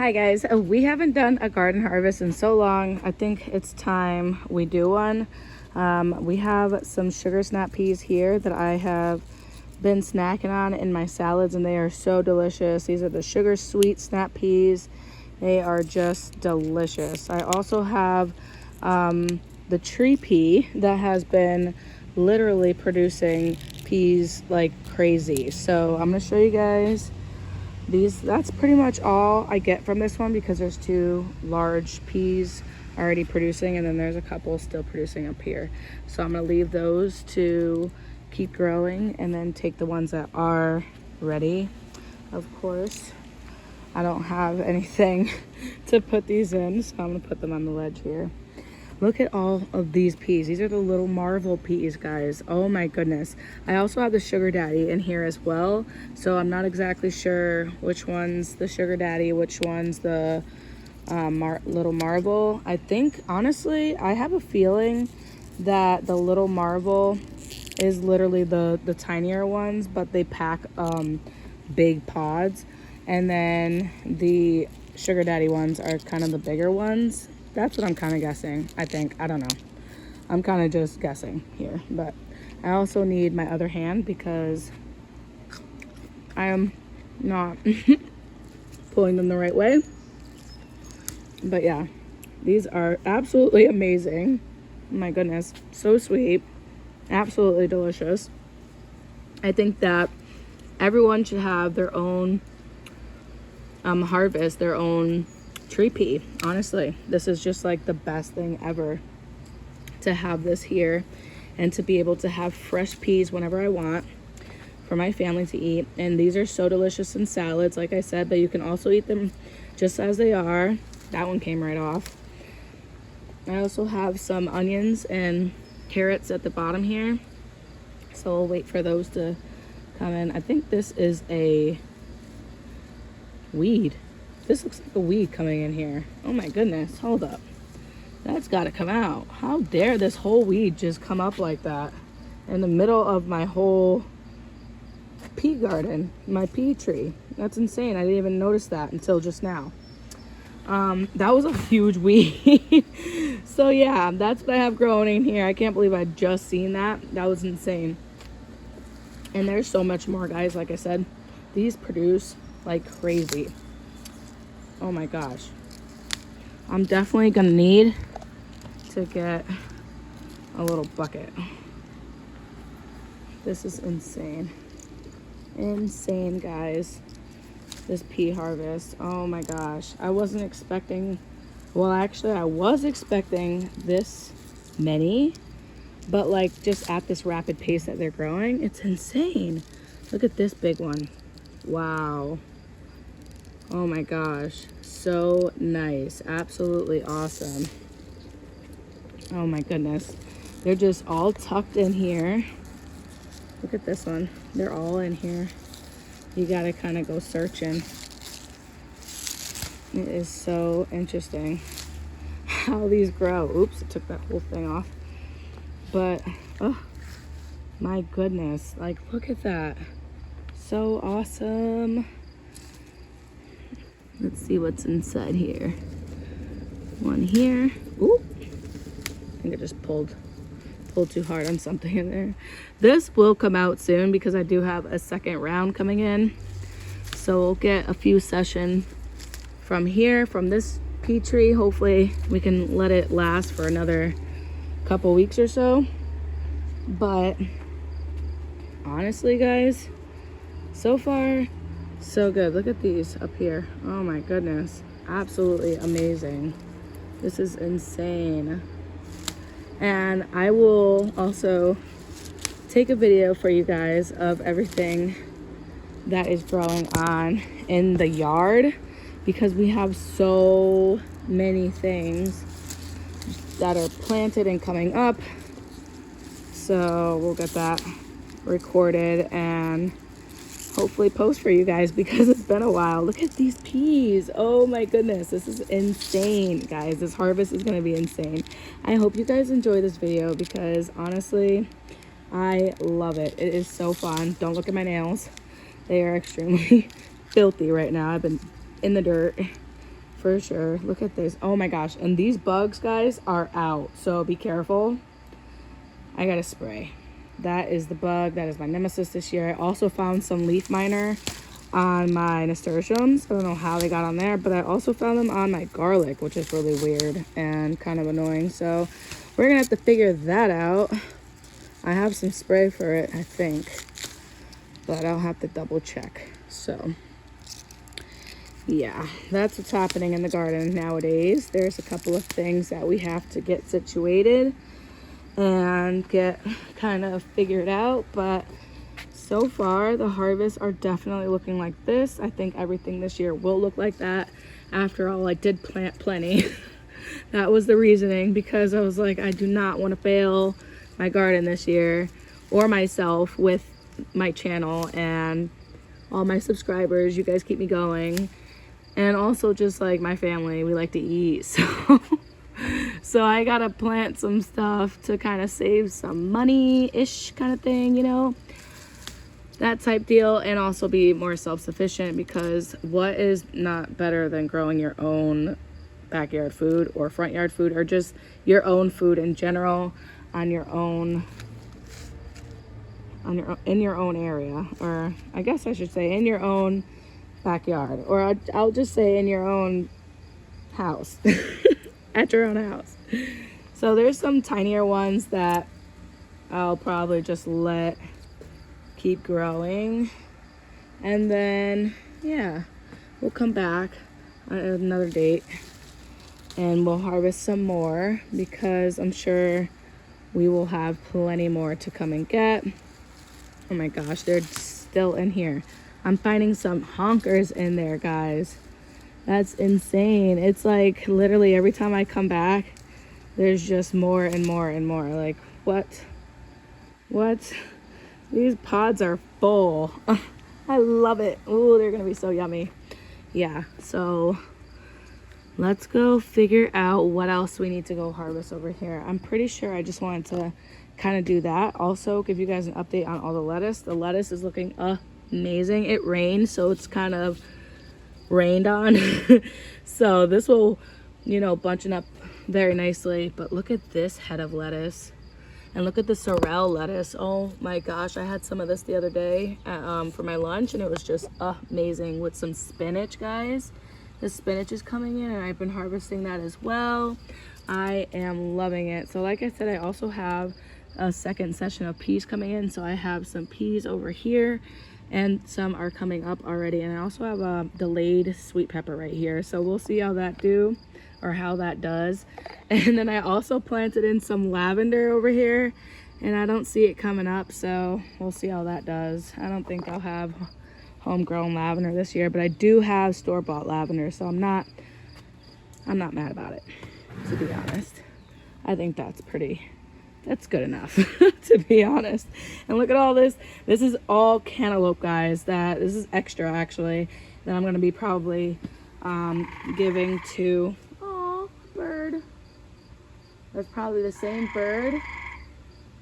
Hi guys, we haven't done a garden harvest in so long. I think it's time we do one. We have some sugar snap peas here that I have been snacking on in my salads, and they are so delicious. These are the sugar sweet snap peas. They are just delicious. I also have the tree pea that has been literally producing peas like crazy. So I'm gonna show you guys these. That's pretty much all I get from this one because there's two large peas already producing, and then there's a couple still producing up here. So I'm gonna leave those to keep growing and then take the ones that are ready. Of course, I don't have anything to put these in, so I'm gonna put them on the ledge here. Look at all of these peas. These are the little Marvel peas, guys. Oh my goodness. I also have the Sugar Daddy in here as well. So I'm not exactly sure which one's the Sugar Daddy, which one's the little Marvel. I think, honestly, I have a feeling that the little Marvel is literally the tinier ones, but they pack big pods. And then the Sugar Daddy ones are kind of the bigger ones. That's what I'm kind of guessing, I think. I don't know. I'm kind of just guessing here. But I also need my other hand because I am not pulling them the right way. But yeah, these are absolutely amazing. My goodness, so sweet. Absolutely delicious. I think that everyone should have their own harvest, their own tree pea. Honestly, this is just like the best thing ever to have this here and to be able to have fresh peas whenever I want for my family to eat. And these are so delicious in salads, like I said, but you can also eat them just as they are. That one came right off. I also have some onions and carrots at the bottom here, so we'll wait for those to come in. I think this is a weed. This looks like a weed coming in here. Oh my goodness, hold up. That's gotta come out. How dare this whole weed just come up like that in the middle of my whole pea garden, my pea tree. That's insane. I didn't even notice that until just now. That was a huge weed. So yeah, that's what I have growing in here. I can't believe I just seen that. That was insane. And there's so much more, guys. Like I said, these produce like crazy. Oh my gosh. I'm definitely gonna need to get a little bucket. This is insane. Insane, guys. This pea harvest. Oh my gosh. I wasn't expecting, well, actually I was expecting this many, but like just at this rapid pace that they're growing, it's insane. Look at this big one. Wow. Oh my gosh, so nice. Absolutely awesome. Oh my goodness. They're just all tucked in here. Look at this one. They're all in here. You gotta kind of go searching. It is so interesting how these grow. Oops, I took that whole thing off. But, oh my goodness. Like, look at that. So awesome. Let's see what's inside here. One here. Ooh. I think I just pulled too hard on something in there. This will come out soon because I do have a second round coming in. So we'll get a few sessions from here, from this pea tree. Hopefully we can let it last for another couple weeks or so. But honestly, guys, so far so good. Look at these up here. Oh my goodness, absolutely amazing. This is insane. And I will also take a video for you guys of everything that is growing on in the yard because we have so many things that are planted and coming up. So we'll get that recorded and hopefully post for you guys because it's been a while. Look at these peas. Oh my goodness, this is insane, guys. This harvest is gonna be insane. I hope you guys enjoy this video because honestly, I love it. It is so fun. Don't look at my nails. They are extremely filthy right now. I've been in the dirt for sure. Look at this. Oh my gosh. And these bugs, guys, are out. So be careful. I got to spray. That is the bug. That is my nemesis this year. I also found some leaf miner on my nasturtiums. I don't know how they got on there, but I also found them on my garlic, which is really weird and kind of annoying. So we're going to have to figure that out. I have some spray for it, I think, but I'll have to double check. So yeah, that's what's happening in the garden nowadays. There's a couple of things that we have to get situated and get kind of figured out, but so far the harvests are definitely looking like this. I think everything this year will look like that. After all, I did plant plenty. That was the reasoning, because I was like, I do not want to fail my garden this year or myself with my channel and all my subscribers. You guys keep me going. And also just like my family, we like to eat, so I gotta plant some stuff to kind of save some money-ish kind of thing, you know, that type deal, and also be more self-sufficient, because what is not better than growing your own backyard food or front yard food, or just your own food in general on your own, in your own area, or I guess I should say in your own backyard, or I'll just say in your own house. At your own house. So there's some tinier ones that I'll probably just let keep growing, and then yeah, we'll come back on another date and we'll harvest some more, because I'm sure we will have plenty more to come and get. Oh my gosh, they're still in here. I'm finding some honkers in there, guys. That's insane. It's like literally every time I come back, there's just more and more and more. Like, what? These pods are full. I love it. Oh, they're gonna be so yummy. Yeah, so let's go figure out what else we need to go harvest over here. I'm pretty sure I just wanted to kind of do that. Also, give you guys an update on all the lettuce. The lettuce is looking amazing. It rained, so it's kind of rained on. So this will, you know, bunching up very nicely. But look at this head of lettuce, and look at the sorrel lettuce. Oh my gosh, I had some of this the other day for my lunch, and it was just amazing, with some spinach, guys. The spinach is coming in, and I've been harvesting that as well. I am loving it. So like I said, I also have a second session of peas coming in, so I have some peas over here, and some are coming up already, and I also have a delayed sweet pepper right here, so we'll see how that does. And then I also planted in some lavender over here, and I don't see it coming up, so we'll see how that does. I don't think I'll have homegrown lavender this year, but I do have store-bought lavender, so I'm not mad about it, to be honest. I think that's good enough, to be honest. And look at all this. This is all cantaloupe, guys. This is extra, actually, that I'm going to be probably giving to, bird. That's probably the same bird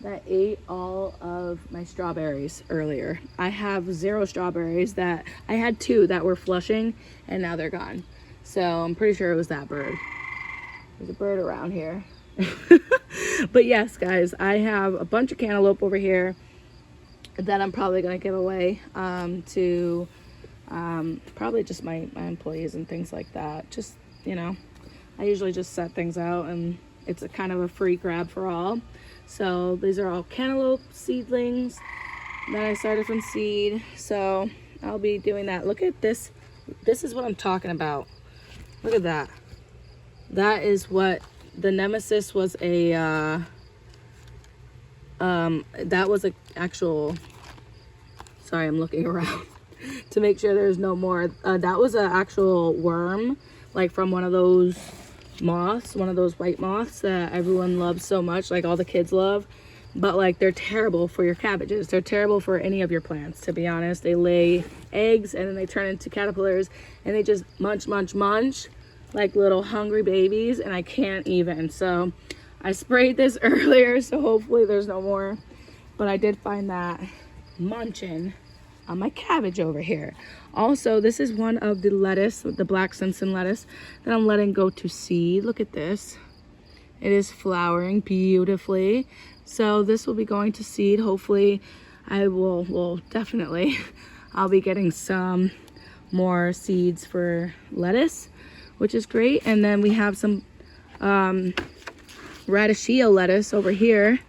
that ate all of my strawberries earlier. I have 0 strawberries. That I had 2 that were flushing, and now they're gone. So I'm pretty sure it was that bird. There's a bird around here. But yes, guys, I have a bunch of cantaloupe over here that I'm probably going to give away to probably just my employees and things like that. Just, you know, I usually just set things out, and it's a kind of a free grab for all. So these are all cantaloupe seedlings that I started from seed. So I'll be doing that. Look at this. This is what I'm talking about. Look at that. That is what the nemesis was. That was a actual, sorry, I'm looking around to make sure there's no more. That was an actual worm, like from one of those moths, one of those white moths that everyone loves so much, like all the kids love. But like, they're terrible for your cabbages. They're terrible for any of your plants, to be honest. They lay eggs, and then they turn into caterpillars, and they just munch like little hungry babies, and I can't even. So I sprayed this earlier, so hopefully there's no more. But I did find that munching on my cabbage over here. Also, this is one of the lettuce, the black Simpson lettuce, that I'm letting go to seed. Look at this. It is flowering beautifully. So this will be going to seed. Hopefully I will definitely, I'll be getting some more seeds for lettuce, which is great. And then we have some radicchio lettuce over here.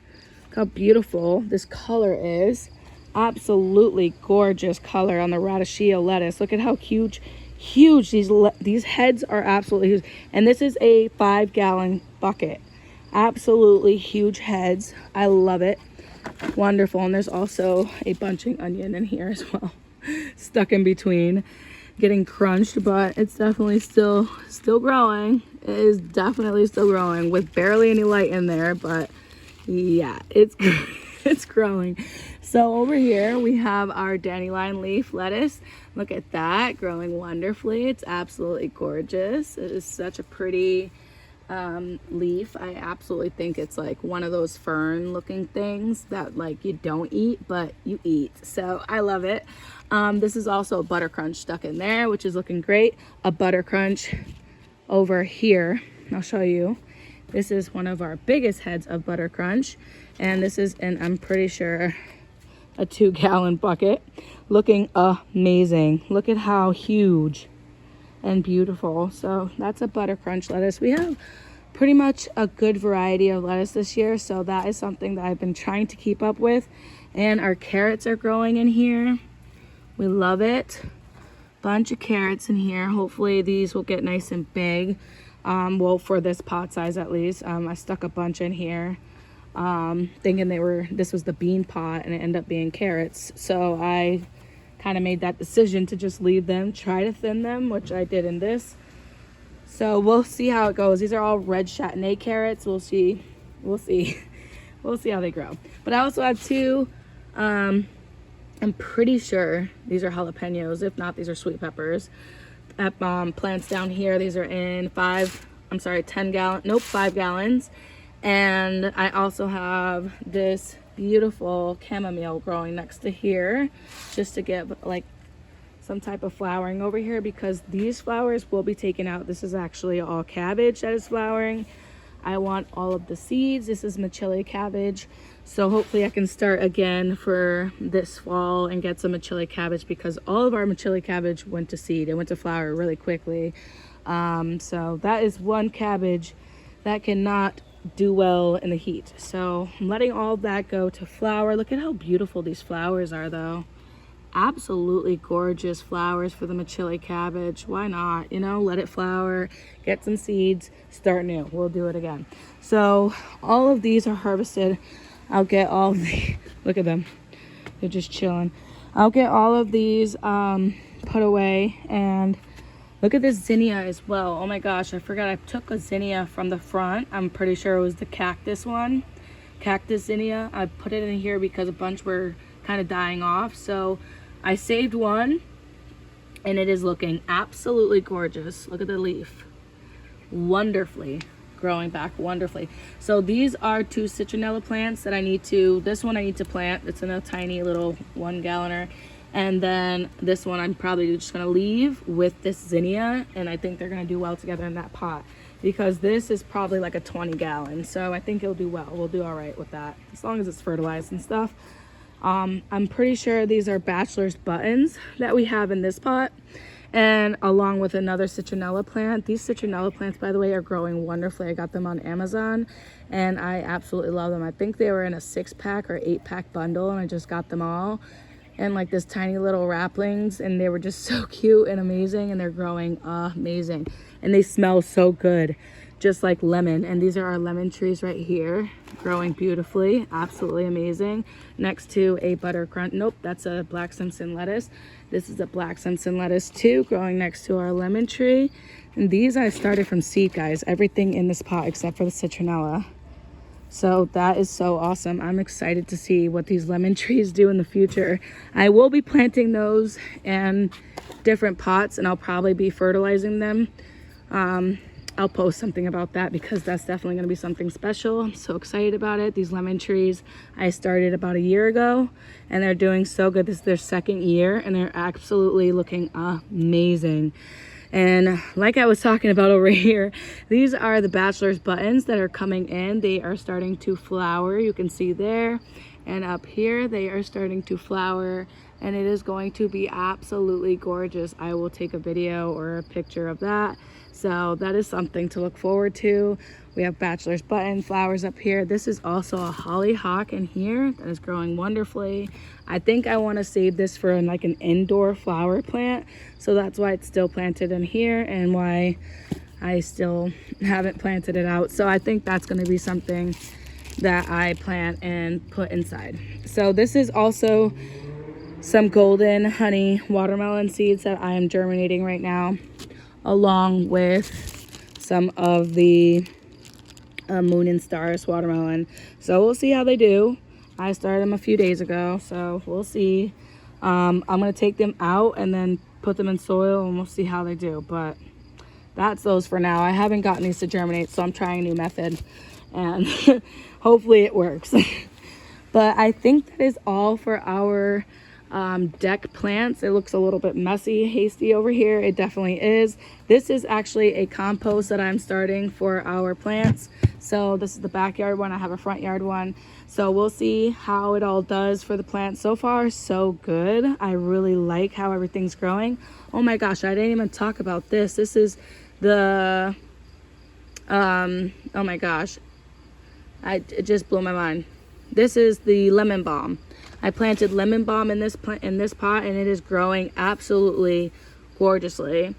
Look how beautiful this color is. Absolutely gorgeous color on the radicchio lettuce. Look at how huge these heads are. Absolutely huge. And this is a 5-gallon bucket. Absolutely huge heads. I love it. Wonderful. And there's also a bunching onion in here as well, stuck in between, getting crunched, but it's definitely still growing. It is definitely still growing with barely any light in there, but yeah, it's it's growing. So over here we have our dandelion leaf lettuce. Look at that, growing wonderfully. It's absolutely gorgeous. It is such a pretty leaf. I absolutely think it's like one of those fern looking things that like you don't eat but you eat, so I love it. This is also a butter crunch stuck in there, which is looking great. A butter crunch over here, I'll show you. This is one of our biggest heads of butter crunch, and this is, and I'm pretty sure, a 2-gallon bucket, looking amazing. Look at how huge and beautiful. So that's a butter crunch lettuce. We have pretty much a good variety of lettuce this year, so that is something that I've been trying to keep up with. And our carrots are growing in here. We love it. Bunch of carrots in here. Hopefully these will get nice and big. Well, for this pot size at least. I stuck a bunch in here, thinking this was the bean pot, and it ended up being carrots. So I kind of made that decision to just leave them, try to thin them, which I did in this. So we'll see how it goes. These are all red Chardonnay carrots. We'll see how they grow. But I also have two, I'm pretty sure these are jalapenos. If not, these are sweet peppers. Plants down here. These are in 5 gallons. And I also have this beautiful chamomile growing next to here, just to get like some type of flowering over here, because these flowers will be taken out. This is actually all cabbage that is flowering. I want all of the seeds. This is Machili cabbage, so hopefully I can start again for this fall and get some Machili cabbage, because all of our Machili cabbage went to seed. It went to flower really quickly. So that is one cabbage that cannot do well in the heat. So I'm letting all of that go to flower. Look at how beautiful these flowers are though. Absolutely gorgeous flowers for the Machili cabbage. Why not? You know, let it flower, get some seeds, start new. We'll do it again. So all of these are harvested. I'll get all of the, look at them, they're just chilling. I'll get all of these put away. And look at this zinnia as well. Oh my gosh, I forgot I took a zinnia from the front. I'm pretty sure it was the cactus one, cactus zinnia. I put it in here because a bunch were kind of dying off, so I saved one, and it is looking absolutely gorgeous. Look at the leaf, wonderfully growing back wonderfully. So these are 2 citronella plants that I need to, this one I need to plant. It's in a tiny little 1-galloner, and then this one I'm probably just gonna leave with this zinnia, and I think they're gonna do well together in that pot, because this is probably like a 20-gallon, so I think it'll do well. We'll do all right with that, as long as it's fertilized and stuff. I'm pretty sure these are bachelor's buttons that we have in this pot, and along with another citronella plant. These citronella plants, by the way, are growing wonderfully. I got them on Amazon, and I absolutely love them. I think they were in a 6-pack or 8-pack bundle, and I just got them all in like this tiny little wrappings, and they were just so cute and amazing, and they're growing amazing, and they smell so good, just like lemon. And these are our lemon trees right here, growing beautifully, absolutely amazing, next to a butter crunch. Nope, that's a black Simpson lettuce. This is a black Simpson lettuce too, growing next to our lemon tree. And these I started from seed, guys, everything in this pot except for the citronella. So that is so awesome. I'm excited to see what these lemon trees do in the future. I will be planting those in different pots, and I'll probably be fertilizing them I'll post something about that because that's definitely going to be something special. I'm so excited about it. These lemon trees I started about a year ago and they're doing so good. This is their second year and they're absolutely looking amazing. And like I was talking about over here, these are the bachelor's buttons that are coming in. They are starting to flower. You can see there. And up here, they are starting to flower. And it is going to be absolutely gorgeous. I will take a video or a picture of that. So that is something to look forward to. We have bachelor's button flowers up here. This is also a hollyhock in here that is growing wonderfully. I think I want to save this for like an indoor flower plant. So that's why it's still planted in here and why I still haven't planted it out. So I think that's going to be something that I plant and put inside. So this is also some golden honey watermelon seeds that I am germinating right now, along with some of the moon and stars watermelon. So we'll see how they do. I started them a few days ago, so we'll see. I'm gonna take them out and then put them in soil and we'll see how they do, but that's those for now. I haven't gotten these to germinate, so I'm trying a new method and hopefully it works. But I think that is all for our deck plants. It looks a little bit messy, hasty over here. It definitely is. This is actually a compost that I'm starting for our plants. So this is the backyard one. I have a front yard one. So we'll see how it all does for the plants. So far, so good. I really like how everything's growing. Oh my gosh, I didn't even talk about this. This is the, oh my gosh, it just blew my mind. This is the lemon balm. I planted lemon balm in this pot and it is growing absolutely gorgeously.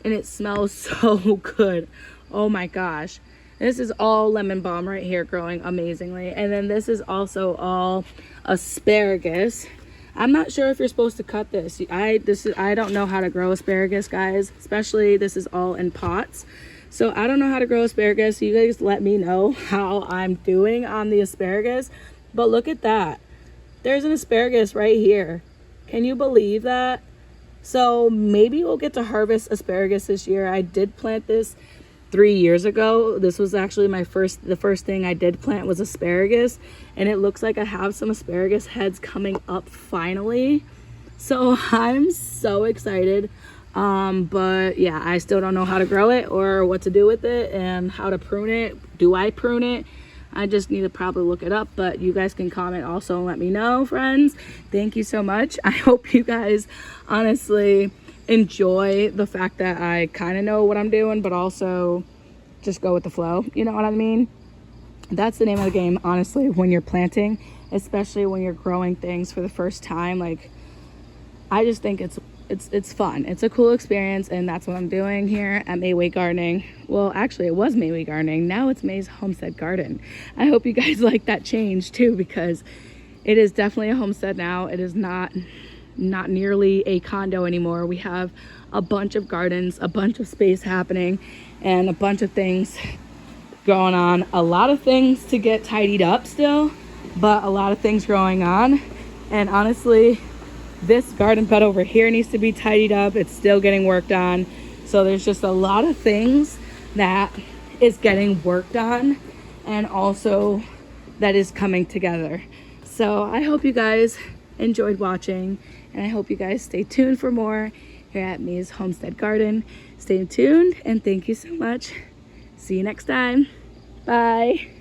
And it smells so good. Oh my gosh. This is all lemon balm right here growing amazingly. And then this is also all asparagus. I'm not sure if you're supposed to cut this. I don't know how to grow asparagus, guys. Especially this is all in pots. So I don't know how to grow asparagus. You guys let me know how I'm doing on the asparagus. But look at that. There's an asparagus right here. Can you believe that? So maybe we'll get to harvest asparagus this year. I did plant this 3 years ago. This was actually the first thing I did plant was asparagus, and it looks like I have some asparagus heads coming up finally. So I'm so excited. But yeah, I still don't know how to grow it or what to do with it and how to prune it. Do I prune it? I just need to probably look it up, but you guys can comment also and let me know, friends. Thank you so much. I hope you guys honestly enjoy the fact that I kind of know what I'm doing, but also just go with the flow. You know what I mean? That's the name of the game, honestly, when you're planting, especially when you're growing things for the first time. Like, I just think it's fun. It's a cool experience, and that's what I'm doing here at Mayway Gardening. Well, actually, it was Mayway Gardening. Now it's May's Homestead Garden. I hope you guys like that change too, because it is definitely a homestead now. It is not nearly a condo anymore. We have a bunch of gardens, a bunch of space happening, and a bunch of things going on. A lot of things to get tidied up still, but a lot of things going on. And honestly, this garden bed over here needs to be tidied up. It's still getting worked on. So there's just a lot of things that is getting worked on and also that is coming together. So I hope you guys enjoyed watching, and I hope you guys stay tuned for more here at May's Homestead Garden. Stay tuned, and thank you so much. See you next time. Bye.